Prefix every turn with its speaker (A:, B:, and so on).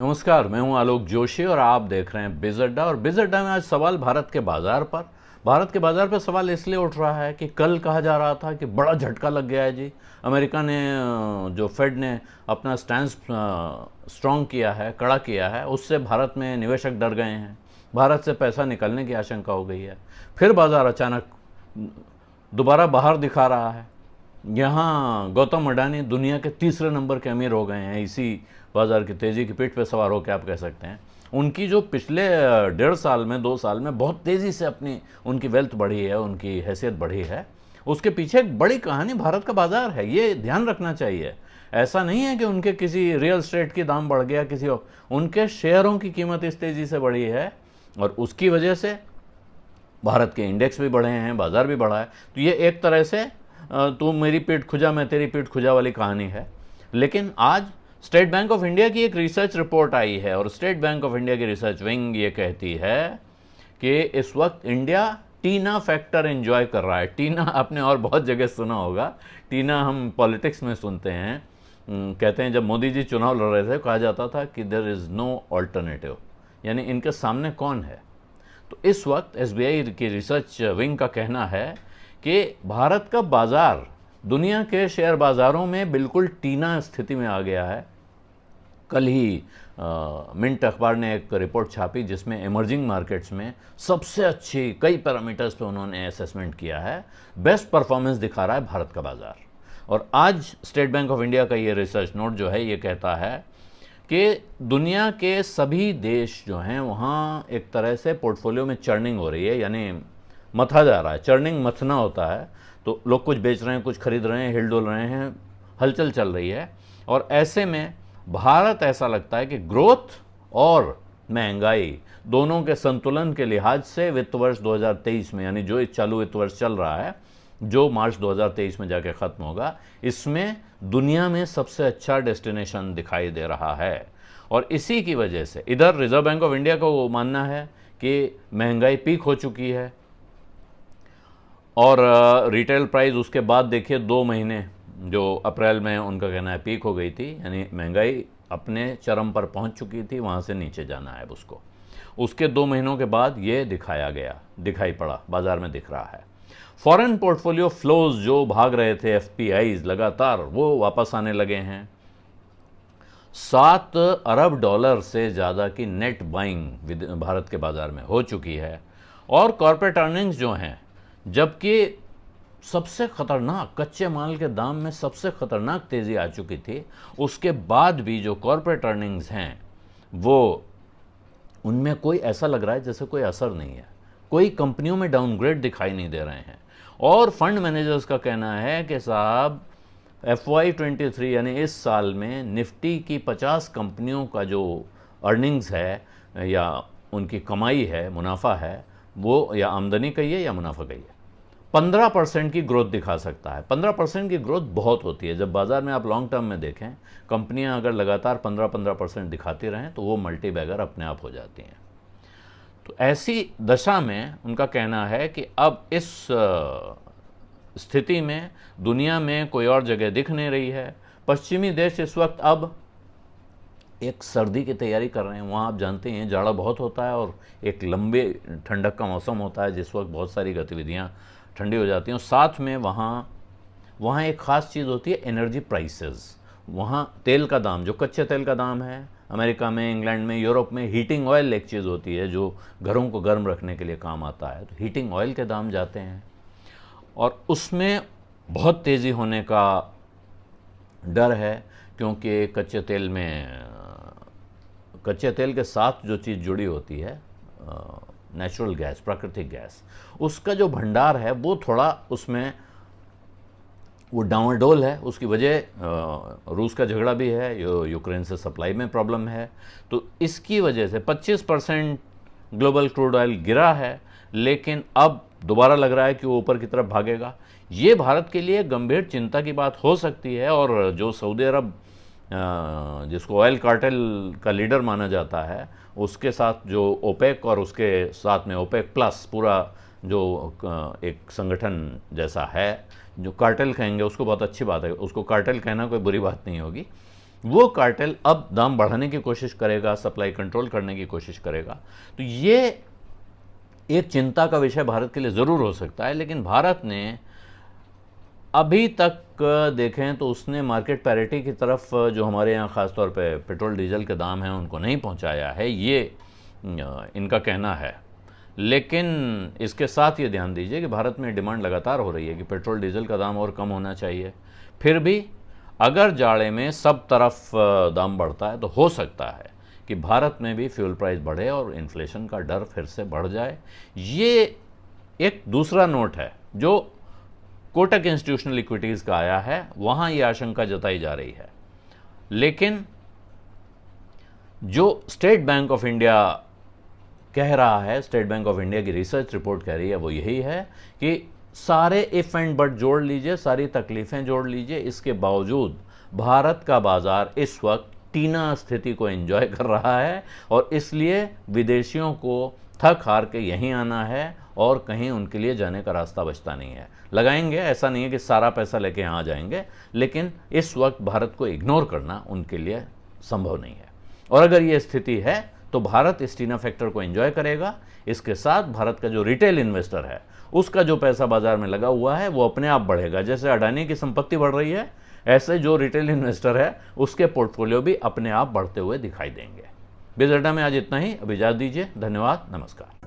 A: नमस्कार, मैं हूं आलोक जोशी और आप देख रहे हैं बिज़ अड्डा। और बिज़ अड्डा में आज सवाल भारत के बाज़ार पर सवाल इसलिए उठ रहा है कि कल कहा जा रहा था कि बड़ा झटका लग गया है जी। अमेरिका ने जो फेड ने अपना स्टैंड स्ट्रॉन्ग किया है, कड़ा किया है, उससे भारत में निवेशक डर गए हैं। भारत से पैसा निकलने की आशंका हो गई है। फिर बाज़ार अचानक दोबारा बाहर दिखा रहा है। यहाँ गौतम अडानी दुनिया के तीसरे नंबर के अमीर हो गए हैं, इसी बाज़ार की तेज़ी की पीठ पे सवार होकर आप कह सकते हैं। उनकी जो पिछले 1.5 साल में 2 साल में बहुत तेज़ी से अपनी उनकी वेल्थ बढ़ी है, उनकी हैसियत बढ़ी है, उसके पीछे एक बड़ी कहानी भारत का बाज़ार है। ये ध्यान रखना चाहिए। ऐसा नहीं है कि उनके किसी रियल एस्टेट की दाम बढ़ गया, किसी और, उनके शेयरों की कीमत इस तेज़ी से बढ़ी है और उसकी वजह से भारत के इंडेक्स भी बढ़े हैं, बाज़ार भी बढ़ा है। तो ये एक तरह से तू मेरी पीठ खुजा मैं तेरी पीठ खुजा वाली कहानी है। लेकिन आज स्टेट बैंक ऑफ इंडिया की एक रिसर्च रिपोर्ट आई है और स्टेट बैंक ऑफ इंडिया की रिसर्च विंग ये कहती है कि इस वक्त इंडिया टीना फैक्टर एंजॉय कर रहा है। टीना आपने और बहुत जगह सुना होगा। टीना हम पॉलिटिक्स में सुनते हैं। कहते हैं जब मोदी जी चुनाव लड़ रहे थे कहा जाता था कि देयर इज़ नो ऑल्टरनेटिव, यानी इनके सामने कौन है। तो इस वक्त एसबीआई की रिसर्च विंग का कहना है कि भारत का बाज़ार दुनिया के शेयर बाज़ारों में बिल्कुल टीना स्थिति में आ गया है। कल ही मिंट अखबार ने एक रिपोर्ट छापी जिसमें इमर्जिंग मार्केट्स में सबसे अच्छी कई पैरामीटर्स पे उन्होंने असेसमेंट किया है। बेस्ट परफॉर्मेंस दिखा रहा है भारत का बाज़ार। और आज स्टेट बैंक ऑफ इंडिया का ये रिसर्च नोट जो है ये कहता है कि दुनिया के सभी देश जो हैं वहाँ एक तरह से पोर्टफोलियो में चर्निंग हो रही है, यानी मथा जा रहा है। चर्निंग मथना होता है, तो लोग कुछ बेच रहे हैं, कुछ खरीद रहे हैं, हिल डोल रहे हैं, हलचल चल रही है। और ऐसे में भारत ऐसा लगता है कि ग्रोथ और महंगाई दोनों के संतुलन के लिहाज से वित्त वर्ष 2023 में, यानी जो इस चालू वित्त वर्ष चल रहा है, जो मार्च 2023 में जाके ख़त्म होगा, इसमें दुनिया में सबसे अच्छा डेस्टिनेशन दिखाई दे रहा है। और इसी की वजह से इधर रिजर्व बैंक ऑफ इंडिया का वो मानना है कि महंगाई पीक हो चुकी है और रिटेल प्राइस उसके बाद देखिए 2 महीने जो अप्रैल में उनका कहना है पीक हो गई थी, यानी महंगाई अपने चरम पर पहुंच चुकी थी, वहां से नीचे जाना है उसको। उसके 2 महीनों के बाद ये दिखाई पड़ा, बाजार में दिख रहा है। फॉरेन पोर्टफोलियो फ्लोज जो भाग रहे थे, एफपीआईज लगातार वो वापस आने लगे हैं। 7 अरब डॉलर से ज़्यादा की नेट बाइंग भारत के बाजार में हो चुकी है। और कॉर्पोरेट अर्निंग्स जो हैं, जबकि सबसे खतरनाक कच्चे माल के दाम में सबसे खतरनाक तेज़ी आ चुकी थी, उसके बाद भी जो कॉर्पोरेट अर्निंग्स हैं वो उनमें कोई ऐसा लग रहा है जैसे कोई असर नहीं है। कोई कंपनियों में डाउनग्रेड दिखाई नहीं दे रहे हैं। और फंड मैनेजर्स का कहना है कि साहब FY23 यानी इस साल में निफ्टी की 50 कंपनियों का जो अर्निंग्स है या उनकी कमाई है, मुनाफा है, वो या आमदनी कहिए या मुनाफा कहिए, 15% की ग्रोथ दिखा सकता है। 15% की ग्रोथ बहुत होती है। जब बाज़ार में आप लॉन्ग टर्म में देखें, कंपनियां अगर लगातार 15% दिखाती रहें तो वो मल्टी बैगर अपने आप हो जाती हैं। तो ऐसी दशा में उनका कहना है कि अब इस स्थिति में दुनिया में कोई और जगह दिख नहीं रही है। पश्चिमी देश इस वक्त अब एक सर्दी की तैयारी कर रहे हैं। वहाँ आप जानते हैं जाड़ा बहुत होता है और एक लंबे ठंडक का मौसम होता है जिस वक्त बहुत सारी गतिविधियाँ ठंडी हो जाती हैं। और साथ में वहाँ एक ख़ास चीज़ होती है एनर्जी प्राइसेस। वहाँ तेल का दाम, जो कच्चे तेल का दाम है, अमेरिका में, इंग्लैंड में, यूरोप में हीटिंग ऑयल एक चीज़ होती है जो घरों को गर्म रखने के लिए काम आता है। तो हीटिंग ऑयल के दाम जाते हैं और उसमें बहुत तेज़ी होने का डर है, क्योंकि कच्चे तेल के साथ जो चीज़ जुड़ी होती है नेचुरल गैस, प्राकृतिक गैस, उसका जो भंडार है वो थोड़ा उसमें वो डांवाडोल है। उसकी वजह रूस का झगड़ा भी है, यूक्रेन से सप्लाई में प्रॉब्लम है। तो इसकी वजह से 25% ग्लोबल क्रूड ऑयल गिरा है, लेकिन अब दोबारा लग रहा है कि वो ऊपर की तरफ भागेगा। ये भारत के लिए गंभीर चिंता की बात हो सकती है। और जो सऊदी अरब जिसको ऑयल कार्टेल का लीडर माना जाता है, उसके साथ जो ओपेक और उसके साथ में ओपेक प्लस पूरा जो एक संगठन जैसा है, जो कार्टेल कहेंगे उसको बहुत अच्छी बात है, उसको कार्टेल कहना कोई बुरी बात नहीं होगी। वो कार्टेल अब दाम बढ़ाने की कोशिश करेगा, सप्लाई कंट्रोल करने की कोशिश करेगा। तो ये एक चिंता का विषय भारत के लिए ज़रूर हो सकता है, लेकिन भारत ने अभी तक देखें तो उसने मार्केट पैरिटी की तरफ, जो हमारे यहाँ ख़ास तौर पे पेट्रोल डीजल के दाम हैं उनको नहीं पहुँचाया है, ये इनका कहना है। लेकिन इसके साथ ये ध्यान दीजिए कि भारत में डिमांड लगातार हो रही है कि पेट्रोल डीजल का दाम और कम होना चाहिए। फिर भी अगर जाड़े में सब तरफ दाम बढ़ता है तो हो सकता है कि भारत में भी फ्यूल प्राइस बढ़े और इन्फ्लेशन का डर फिर से बढ़ जाए। ये एक दूसरा नोट है जो कोटक इंस्टीट्यूशनल इक्विटीज़ का आया है, वहाँ ये आशंका जताई जा रही है। लेकिन जो स्टेट बैंक ऑफ इंडिया कह रहा है, स्टेट बैंक ऑफ इंडिया की रिसर्च रिपोर्ट कह रही है, वो यही है कि सारे इफ एंड बट जोड़ लीजिए, सारी तकलीफ़ें जोड़ लीजिए, इसके बावजूद भारत का बाज़ार इस वक्त टीना स्थिति को एंजॉय कर रहा है और इसलिए विदेशियों को थक हार के यहीं आना है और कहीं उनके लिए जाने का रास्ता बचता नहीं है। लगाएंगे, ऐसा नहीं है कि सारा पैसा लेके यहाँ आ जाएंगे, लेकिन इस वक्त भारत को इग्नोर करना उनके लिए संभव नहीं है। और अगर ये स्थिति है तो भारत इस टीना फैक्टर को एंजॉय करेगा। इसके साथ भारत का जो रिटेल इन्वेस्टर है उसका जो पैसा बाजार में लगा हुआ है वो अपने आप बढ़ेगा। जैसे अडानी की संपत्ति बढ़ रही है, ऐसे जो रिटेल इन्वेस्टर है उसके पोर्टफोलियो भी अपने आप बढ़ते हुए दिखाई देंगे। बिज़ अड्डा में आज इतना ही। अब इजाज़त दीजिए। धन्यवाद, नमस्कार।